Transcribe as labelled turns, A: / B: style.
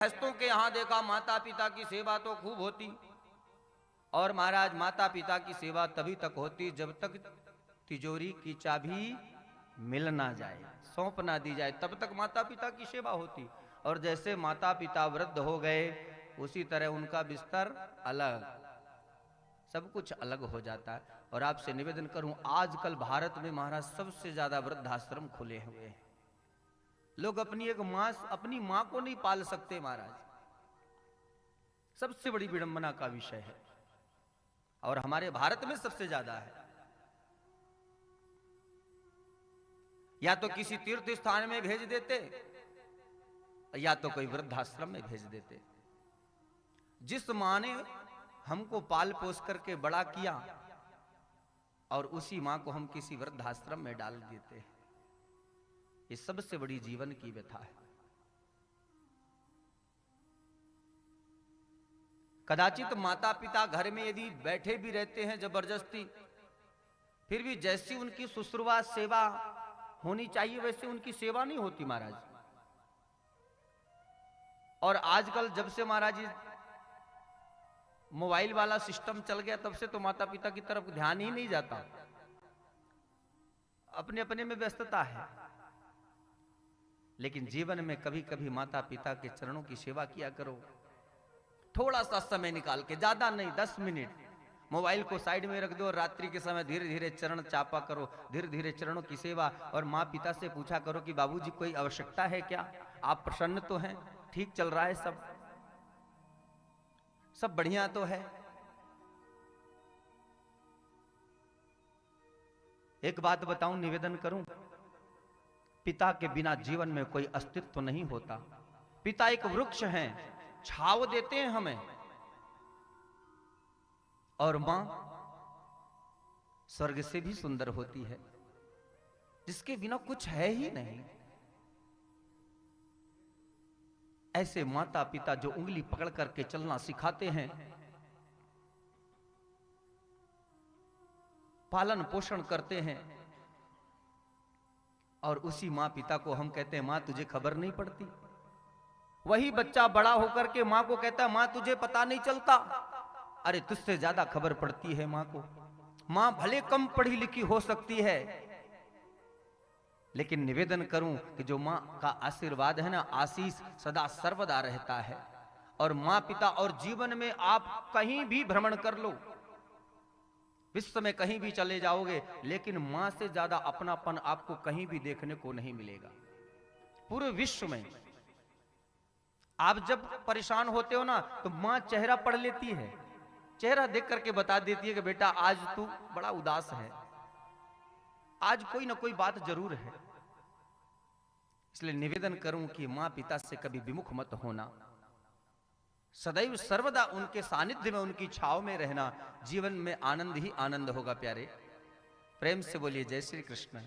A: गृहस्थों के यहाँ देखा माता पिता की सेवा तो खूब होती, और महाराज माता पिता की सेवा तभी तक होती जब तक तिजोरी की चाबी मिल ना जाए, सौंप ना दी जाए, तब तक माता पिता की सेवा होती। और जैसे माता पिता वृद्ध हो गए उसी तरह उनका बिस्तर अलग, सब कुछ अलग हो जाता है। और आपसे निवेदन करूं, आजकल भारत में महाराज सबसे ज्यादा वृद्धाश्रम खुले हुए हैं। लोग अपनी मां को नहीं पाल सकते महाराज, सबसे बड़ी विडंबना का विषय है, और हमारे भारत में सबसे ज्यादा है। या तो किसी तीर्थ स्थान में भेज देते या तो कोई वृद्धाश्रम में भेज देते। जिस मां ने हमको पाल पोस करके बड़ा किया और उसी मां को हम किसी वृद्धाश्रम में डाल देते हैं, ये सबसे बड़ी जीवन की व्यथा है। कदाचित माता पिता घर में यदि बैठे भी रहते हैं जबरदस्ती, फिर भी जैसी उनकी शुश्रूषा सेवा होनी चाहिए वैसे उनकी सेवा नहीं होती महाराज। और आजकल जब से महाराज मोबाइल वाला सिस्टम चल गया तब से तो माता पिता की तरफ ध्यान ही नहीं जाता, अपने अपने में व्यस्तता है। लेकिन जीवन में कभी कभी माता पिता के चरणों की सेवा किया करो, थोड़ा सा समय निकाल के, ज्यादा नहीं 10 मिनट। मोबाइल को साइड में रख दो और रात्रि के समय धीरे धीरे चरण चापा करो, धीरे धीरे चरणों की सेवा। और माँ पिता से पूछा करो कि बाबूजी कोई आवश्यकता है क्या, आप प्रसन्न तो हैं, ठीक चल रहा है, सब बढ़िया तो है। एक बात बताऊं, निवेदन करूं, पिता के बिना जीवन में कोई अस्तित्व नहीं होता। पिता एक वृक्ष हैं, छाव देते हैं हमें, और मां स्वर्ग से भी सुंदर होती है, जिसके बिना कुछ है ही नहीं। ऐसे माता पिता जो उंगली पकड़ करके चलना सिखाते हैं, पालन पोषण करते हैं, और उसी मां पिता को हम कहते हैं मां तुझे खबर नहीं पड़ती। वही बच्चा बड़ा होकर के मां को कहता है मां तुझे पता नहीं चलता। अरे तुझसे ज्यादा खबर पड़ती है मां को। मां भले कम पढ़ी लिखी हो सकती है, लेकिन निवेदन करूं कि जो मां का आशीर्वाद है ना, आशीष सदा सर्वदा रहता है। और मां पिता, और जीवन में आप कहीं भी भ्रमण कर लो, विश्व में कहीं भी चले जाओगे, लेकिन मां से ज्यादा अपनापन आपको कहीं भी देखने को नहीं मिलेगा पूरे विश्व में। आप जब परेशान होते हो ना तो मां चेहरा पढ़ लेती है, चेहरा देख करके बता देती है कि बेटा आज तू बड़ा उदास है, आज कोई ना कोई बात जरूर है। इसलिए निवेदन करूं कि मां पिता से कभी विमुख मत होना, सदैव सर्वदा उनके सानिध्य में, उनकी छाव में रहना। जीवन में आनंद ही आनंद होगा प्यारे। प्रेम से बोलिए जय श्री कृष्ण।